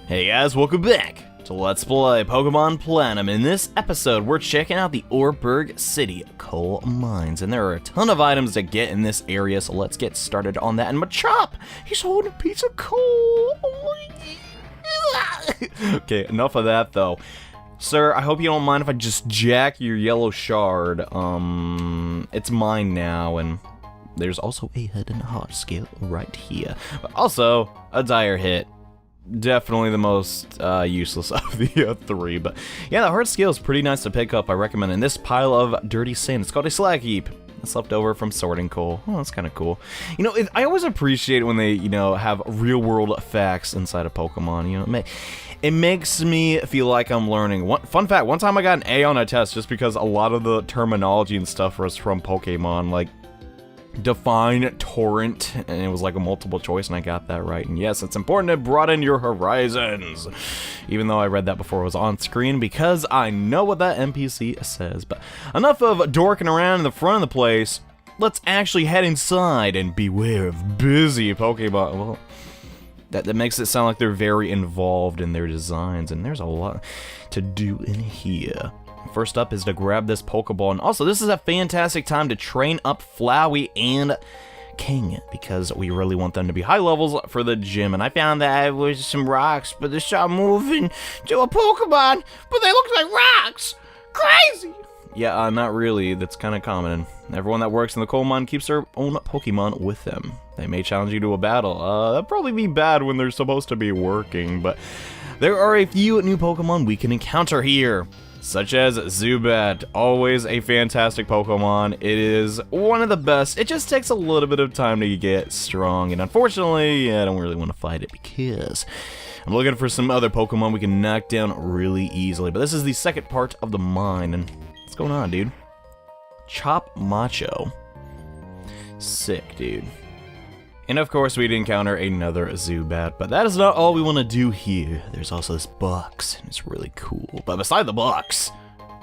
Hey guys, welcome back to Let's Play Pokemon Platinum. In this episode, we're checking out the Oreburgh City coal mines, and there are a ton of items to get in this area, so let's get started on that. And Machop, he's holding a piece of coal. Okay, enough of that though. Sir, I hope you don't mind if I just jack your yellow shard. It's mine now, and there's also a head and heart scale right here. But also, a dire hit. Definitely the most useless of the three, but yeah, the heart scale is pretty nice to pick up. I recommend in this pile of dirty sand. It's called a slag heap. It's left over from sorting coal. Oh, that's kind of cool. You know, I always appreciate it when they, have real-world facts inside of Pokemon. It makes me feel like I'm learning. Fun fact: one time I got an A on a test just because a lot of the terminology and stuff was from Pokemon, like define torrent, and it was like a multiple choice, and I got that right. And yes, it's important to broaden your horizons, even though I read that before it was on screen because I know what that NPC says. But enough of dorking around in the front of the place. Let's actually head inside and beware of busy Pokemon. Well, that makes it sound like they're very involved in their designs, and there's a lot to do in here. First up is to grab this Pokeball, and also this is a fantastic time to train up Flowey and King because we really want them to be high levels for the gym. And I found that there was some rocks, but they started moving to a Pokemon, but they look like rocks. Crazy. Yeah, not really. That's kind of common. Everyone that works in the coal mine keeps their own Pokemon with them. They may challenge you to a battle. That'd probably be bad when they're supposed to be working, but there are a few new Pokemon we can encounter here, such as Zubat. Always a fantastic Pokemon. It is one of the best. It just takes a little bit of time to get strong, and unfortunately, I don't really want to fight it because I'm looking for some other Pokemon we can knock down really easily. But this is the second part of the mine, and what's going on, dude? Chop Macho. Sick, dude. And of course, we'd encounter another Zubat, but that is not all we want to do here. There's also this box, and it's really cool. But beside the box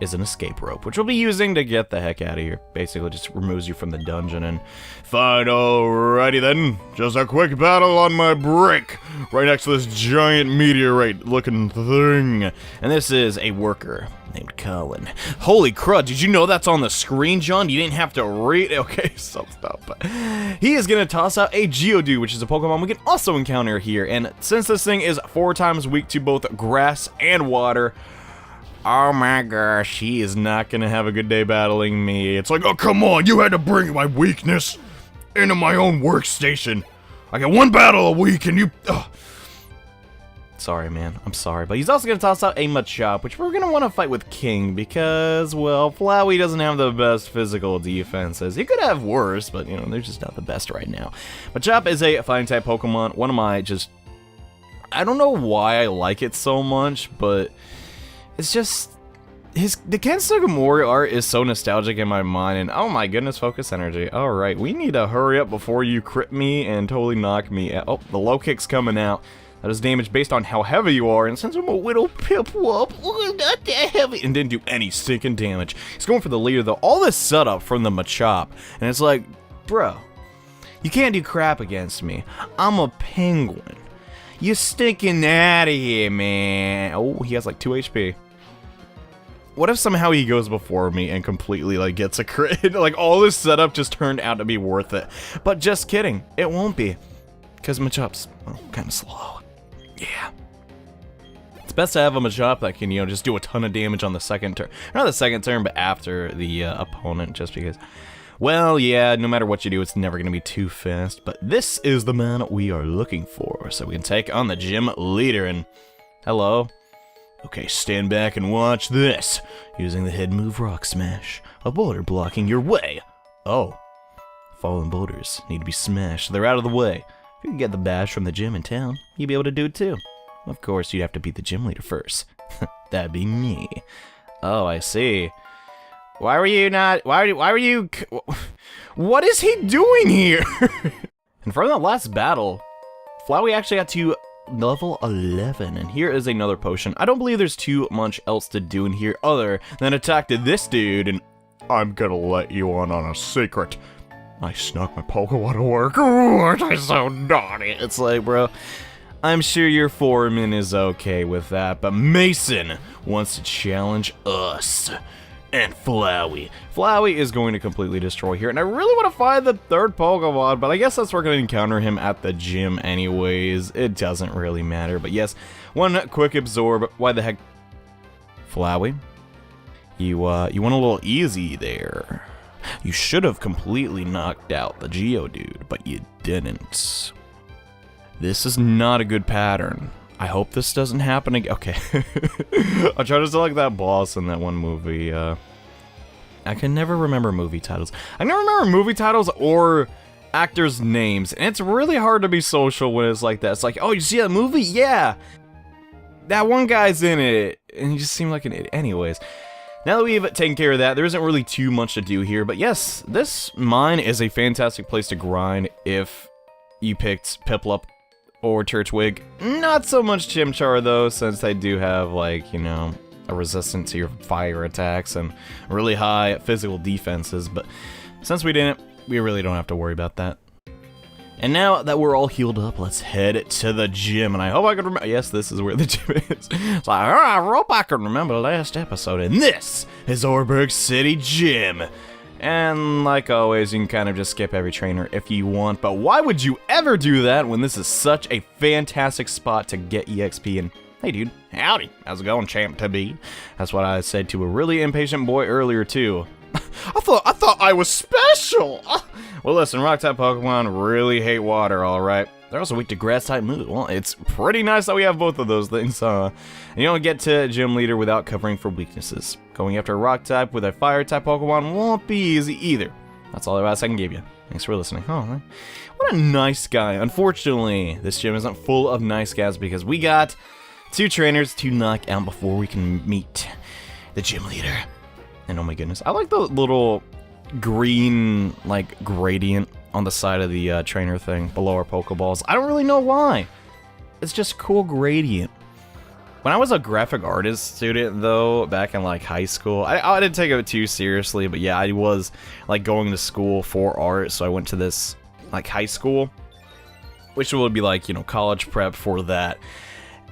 is an escape rope, which we'll be using to get the heck out of here. Basically, just removes you from the dungeon. And fine, alrighty then. Just a quick battle on my brick, right next to this giant meteorite-looking thing. And this is a worker named Colin. Holy crud, did you know that's on the screen, John? You didn't have to read. Okay, stop. But he is going to toss out a Geodude, which is a Pokemon we can also encounter here. And since this thing is 4 times weak to both grass and water, oh my gosh, he is not going to have a good day battling me. It's like, oh, come on, you had to bring my weakness into my own workstation. I get 1 battle a week and you... Sorry, man. I'm sorry. But he's also going to toss out a Machop, which we're going to want to fight with King because, well, Flowey doesn't have the best physical defenses. He could have worse, but, they're just not the best right now. Machop is a Flying-type Pokemon. One of my just... I don't know why I like it so much, but it's just... The Ken Sugimori art is so nostalgic in my mind, and oh my goodness, focus energy. Alright, we need to hurry up before you crit me and totally knock me out. Oh, the low kick's coming out. That is damage based on how heavy you are, and since I'm a little pip-whoop, not that heavy, and didn't do any stinking damage. He's going for the leader, though. All this setup from the Machop, and it's like, bro, you can't do crap against me. I'm a penguin. You stinking out of here, man. Oh, he has like 2 HP. What if somehow he goes before me and completely, gets a crit? All this setup just turned out to be worth it. But just kidding, it won't be. Because Machop's, kind of slow. Yeah. It's best to have a Machop that can, just do a ton of damage on the second turn. Not the second turn, but after the opponent, just because, well, yeah, no matter what you do, it's never going to be too fast. But this is the man we are looking for, so we can take on the gym leader. And hello. Okay, stand back and watch this. Using the head move Rock Smash. A boulder blocking your way. Oh. Fallen boulders need to be smashed. They're out of the way. If you can get the bash from the gym in town, you'd be able to do it too. Of course, you'd have to beat the gym leader first. That'd be me. Oh, I see. Why were you not... Why were you... What is he doing here? And from that last battle, Flowey actually got to level 11, and here is another potion. I don't believe there's too much else to do in here other than attack this dude, and I'm gonna let you on a secret. I snuck my Pokemon to work. Ooh, aren't I so naughty? It's like, bro, I'm sure your foreman is okay with that, but Mason wants to challenge us. And Flowey. Flowey is going to completely destroy here, and I really want to find the third Pokemon, but I guess that's we're going to encounter him at the gym anyways. It doesn't really matter, but yes, one quick absorb. Why the heck? Flowey? You went a little easy there. You should have completely knocked out the Geodude, but you didn't. This is not a good pattern. I hope this doesn't happen again. Okay. I'm trying to select that boss in that one movie. I can never remember movie titles. I never remember movie titles or actors' names. And it's really hard to be social when it's like that. It's like, oh, you see that movie? Yeah. That one guy's in it. And he just seemed like an idiot. Anyways. Now that we've taken care of that, there isn't really too much to do here. But yes, this mine is a fantastic place to grind if you picked Piplup or Turtwig. Not so much Chimchar though, since they do have, like, you know, a resistance to your fire attacks and really high physical defenses, but since we didn't, we really don't have to worry about that. And now that we're all healed up, let's head to the gym, and I hope I can remember. Yes, this is where the gym is. So I hope I can remember the last episode, and this is Oreburgh City Gym. And like always, you can kind of just skip every trainer if you want, but why would you ever do that when this is such a fantastic spot to get EXP? And hey dude, howdy, how's it going, champ to be? That's what I said to a really impatient boy earlier too. I thought I was special! Well listen, rock-type Pokemon really hate water, alright? They're also weak to grass-type moves. Well, it's pretty nice that we have both of those things, huh? And you don't get to Gym Leader without covering for weaknesses. Going after a Rock-type with a Fire-type Pokemon won't be easy either. That's all the advice I can give you. Thanks for listening. Oh, man. What a nice guy. Unfortunately, this gym isn't full of nice guys because we got 2 trainers to knock out before we can meet the Gym Leader. And oh my goodness, I like the little green, like, gradient on the side of the trainer thing below our Pokeballs. I don't really know why. It's just a cool gradient. When I was a graphic artist student, though, back in, like, high school, I didn't take it too seriously, but yeah, I was, like, going to school for art, so I went to this, like, high school, which would be, like, you know, college prep for that.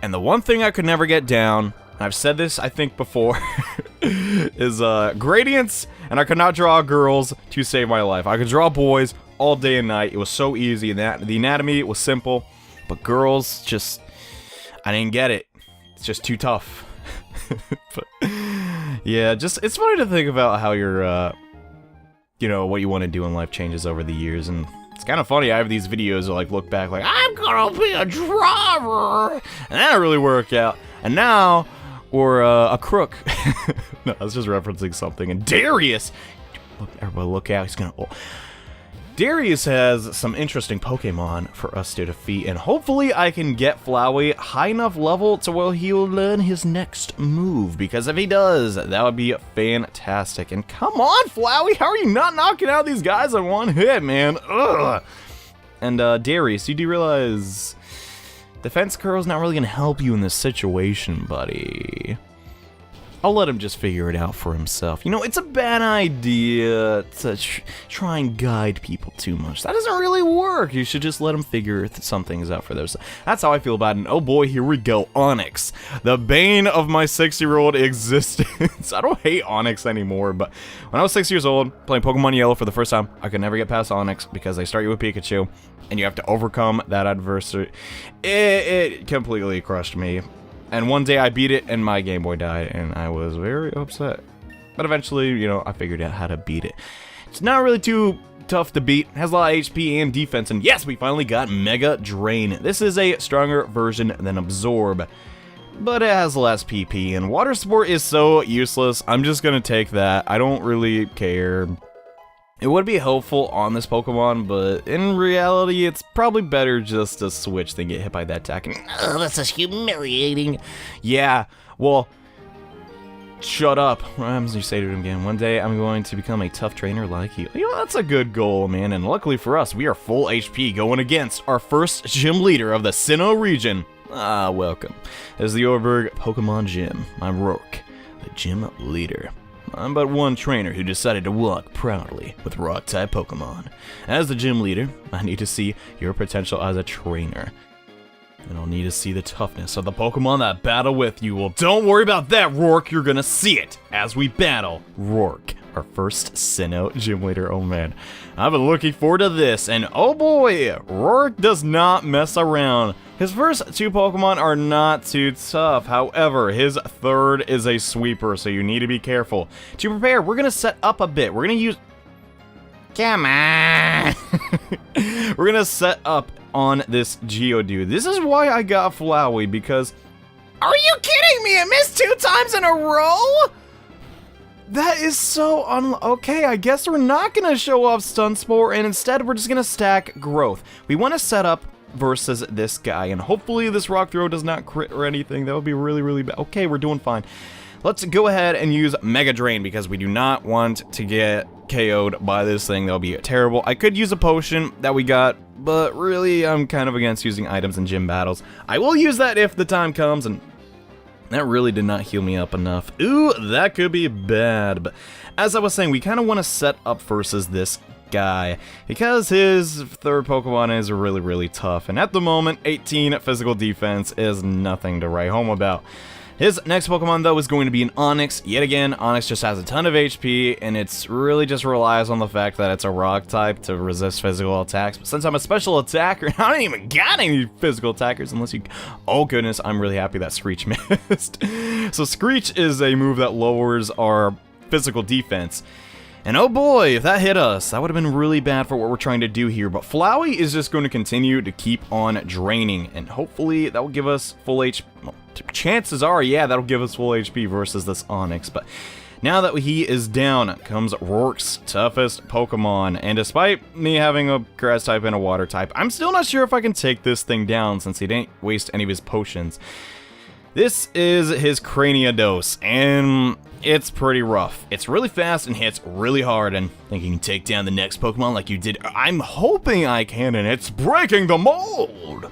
And the one thing I could never get down, I've said this, I think, before, is gradients, and I could not draw girls to save my life. I could draw boys all day and night. It was so easy, and the anatomy was simple, but girls, just, I didn't get it. It's just too tough. But, yeah, just, it's funny to think about how your, you know, what you want to do in life changes over the years, and it's kind of funny. I have these videos that, like, look back, like, I'm gonna be a driver, and that didn't really work out, and now we're a crook. No, I was just referencing something. And Darius, everybody look out, he's gonna. Oh. Darius has some interesting Pokemon for us to defeat, and hopefully I can get Flowey high enough level to where he'll learn his next move, because if he does, that would be fantastic. And come on, Flowey, how are you not knocking out these guys in one hit, man? Ugh. And Darius, you do realize Defense Curl's not really gonna help you in this situation, buddy. I'll let him just figure it out for himself. You know, it's a bad idea to try and guide people too much. That doesn't really work. You should just let them figure some things out for themselves. That's how I feel about it. And oh boy, here we go. Onyx. The bane of my 6-year-old existence. I don't hate Onyx anymore, but when I was 6 years old, playing Pokemon Yellow for the first time, I could never get past Onyx because they start you with Pikachu, and you have to overcome that adversary. It completely crushed me. And one day I beat it and my Game Boy died, and I was very upset. But eventually, you know, I figured out how to beat it. It's not really too tough to beat. It has a lot of HP and defense, and yes, we finally got Mega Drain. This is a stronger version than Absorb, but it has less PP, and Water Sport is so useless. I'm just gonna take that. I don't really care. It would be helpful on this Pokemon, but in reality, it's probably better just to switch than get hit by that attack. And, this is humiliating. Yeah, well, shut up. What happens when you say to him again? One day, I'm going to become a tough trainer like you. You know, that's a good goal, man. And luckily for us, we are full HP going against our first gym leader of the Sinnoh region. Ah, welcome. This is the Oreburgh Pokemon Gym. I'm Roark, the gym leader. I'm but one trainer who decided to walk proudly with And I'll need to see the toughness of the Pokemon that battle with you. Well, don't worry about that, Roark. You're gonna see it as we battle Roark, our first Sinnoh gym leader. Oh man, I've been looking forward to this. And oh boy, Roark does not mess around. His first 2 Pokemon are not too tough. However, his third is a sweeper, so you need to be careful. To prepare, we're gonna set up a bit. We're gonna use... Come on! We're gonna set up on this Geodude. This is why I got Flowey, because... Are you kidding me? I missed 2 times in a row? That is so okay, I guess we're not gonna show off Stun Spore, and instead we're just gonna stack Growth. We want to set up versus this guy, and hopefully this Rock Throw does not crit or anything. That would be really, really bad. Okay, we're doing fine. Let's go ahead and use Mega Drain, because we do not want to get KO'd by this thing. That'll be terrible. I could use a potion that we got, but really I'm kind of against using items in gym battles. I will use that if the time comes, and that really did not heal me up enough. Ooh, that could be bad. But as I was saying, we kind of want to set up versus this guy, because his third Pokemon is really, really tough. And at the moment, 18 physical defense is nothing to write home about. His next Pokemon, though, is going to be an Onix. Yet again, Onix just has a ton of HP, and it's really just relies on the fact that it's a rock type to resist physical attacks. But since I'm a special attacker, I don't even got any physical attackers unless you... Oh goodness, I'm really happy that Screech missed. So Screech is a move that lowers our physical defense. And oh boy, if that hit us, that would have been really bad for what we're trying to do here. But Flowey is just going to continue to keep on draining, and hopefully that will give us full HP. Well, chances are, yeah, that'll give us full HP versus this Onix. But now that he is down, comes Roark's toughest Pokemon. And despite me having a grass type and a water type, I'm still not sure if I can take this thing down since he didn't waste any of his potions. This is his Craniados, and it's pretty rough. It's really fast and hits really hard, and I think you can take down the next Pokemon like you did. I'm hoping I can, and it's breaking the mold!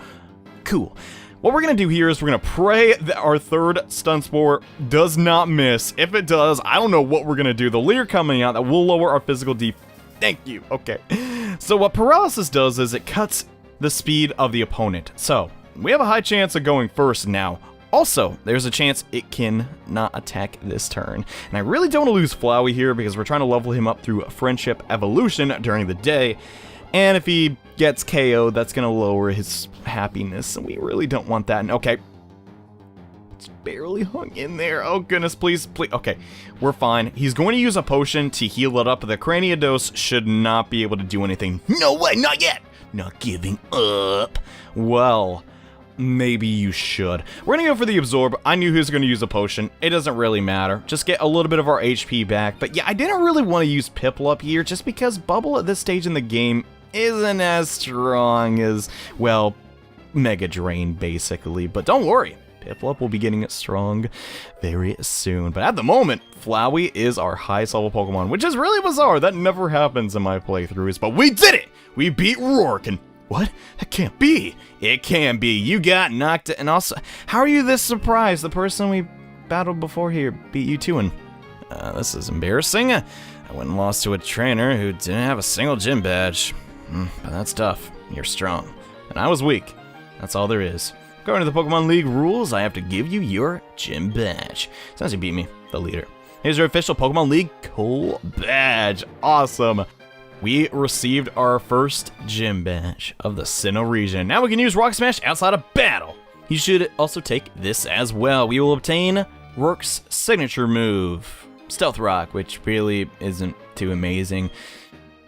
Cool. What we're gonna do here is we're gonna pray that our third Stun Spore does not miss. If it does, I don't know what we're gonna do. The leer coming out that will lower our physical defense. Thank you. Okay. So what Paralysis does is it cuts the speed of the opponent. So we have a high chance of going first now. Also, there's a chance it can not attack this turn. And I really don't want to lose Flowey here because we're trying to level him up through Friendship Evolution during the day. And if he gets KO'd, that's going to lower his happiness, and we really don't want that. And okay, it's barely hung in there. Oh goodness, please, please. Okay, we're fine. He's going to use a potion to heal it up. The Craniados should not be able to do anything. No way, not yet. Not giving up. Well, maybe you should. We're gonna go for the Absorb. I knew he was gonna use a potion. It doesn't really matter. Just get a little bit of our HP back. But yeah, I didn't really want to use Piplup here just because Bubble at this stage in the game isn't as strong as, well, Mega Drain, basically. But don't worry, Piplup will be getting it strong very soon. But at the moment, Flowey is our highest level Pokemon, which is really bizarre. That never happens in my playthroughs. But we did it! We beat Roark, and what? That can't be. It can be. You got knocked. And also, how are you this surprised? The person we battled before here beat you too, and this is embarrassing. I went and lost to a trainer who didn't have a single gym badge. But that's tough. You're strong. And I was weak. That's all there is. According to the Pokemon League rules, I have to give you your gym badge. Since you beat me, the leader. Here's your official Pokemon League cool badge. Awesome. We received our first gym badge of the Sinnoh region. Now we can use Rock Smash outside of battle. You should also take this as well. We will obtain Roark's signature move, Stealth Rock, which really isn't too amazing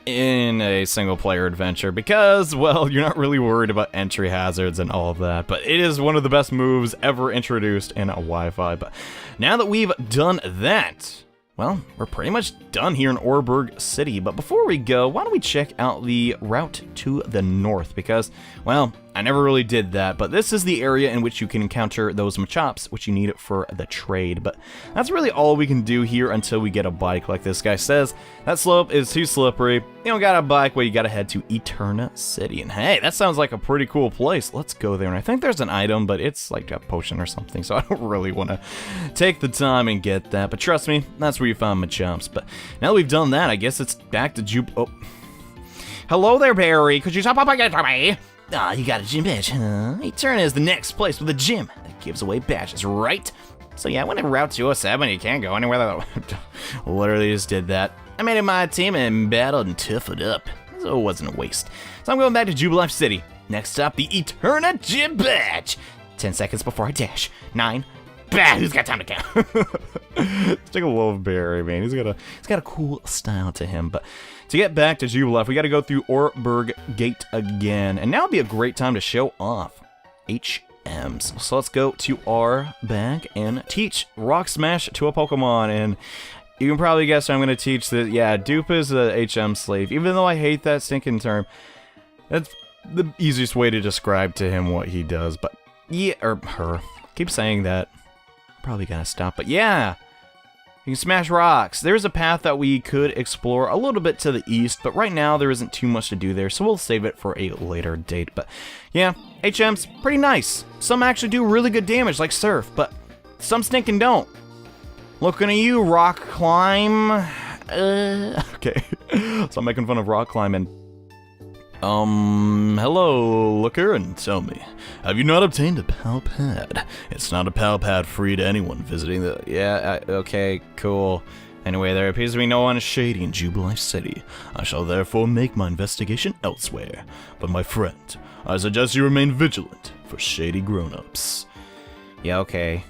in a single player adventure because, well, you're not really worried about entry hazards and all of that, but it is one of the best moves ever introduced in a Wi-Fi. But now that we've done that, well, we're pretty much done here in Oreburgh City. But before we go, why don't we check out the route to the north? Because, well, I never really did that, but this is the area in which you can encounter those Machops, which you need for the trade. But that's really all we can do here until we get a bike, like this guy says. That slope is too slippery. You don't got a bike, well, you gotta head to Eterna City. And hey, that sounds like a pretty cool place. Let's go there. And I think there's an item, but it's like a potion or something, so I don't really want to take the time and get that. But trust me, that's where you find Machops. But now that we've done that, I guess it's back to Oh. Hello there, Barry. Could you stop up again for me? Ah, you got a gym badge, huh? Eterna is the next place with a gym that gives away badges, right? So yeah, I went to Route 207, you can't go anywhere that... Literally just did that. I made it my team and battled and toughed it up, so it wasn't a waste. So I'm going back to Jubilife City. Next up, the Eterna Gym Badge. 10 seconds before I dash. 9. Bah, who's got time to count? It's like a Loveberry, man. He's got a cool style to him. But to get back to Jubilife, we got to go through Oreburgh Gate again. And now would be a great time to show off HMs. So let's go to our bag and teach Rock Smash to a Pokemon. And you can probably guess I'm going to teach that, yeah, Dupe is a HM slave. Even though I hate that stinking term, that's the easiest way to describe to him what he does. But yeah, or her. Keep saying that. Probably gotta stop, but yeah, you can smash rocks. There's a path that we could explore a little bit to the east, but right now there isn't too much to do there, so we'll save it for a later date. But yeah, HM's pretty nice. Some actually do really good damage, like Surf, but some stinking don't. Looking at you, Rock Climb. Okay, so I'm making fun of Rock Climbing. Hello, looker, and tell me, have you not obtained a pal pad? It's not a pal pad free to anyone visiting the... Yeah, okay, cool. Anyway, there appears to be no one shady in Jubilife City. I shall therefore make my investigation elsewhere. But my friend, I suggest you remain vigilant for shady grown-ups. Yeah, okay.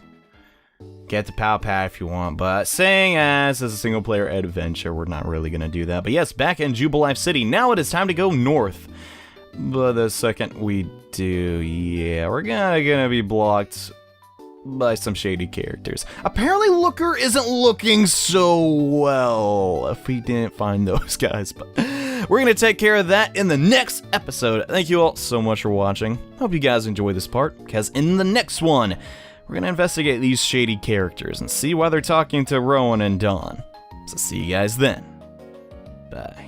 Get the pal pad if you want, but saying as a single-player adventure, we're not really gonna do that. But yes, back in Jubilife City, now it is time to go north. But the second we do, yeah, we're gonna be blocked by some shady characters. Apparently, Looker isn't looking so well if we didn't find those guys, but we're gonna take care of that in the next episode. Thank you all so much for watching. Hope you guys enjoy this part, because in the next one, we're gonna investigate these shady characters and see why they're talking to Rowan and Dawn. So see you guys then. Bye.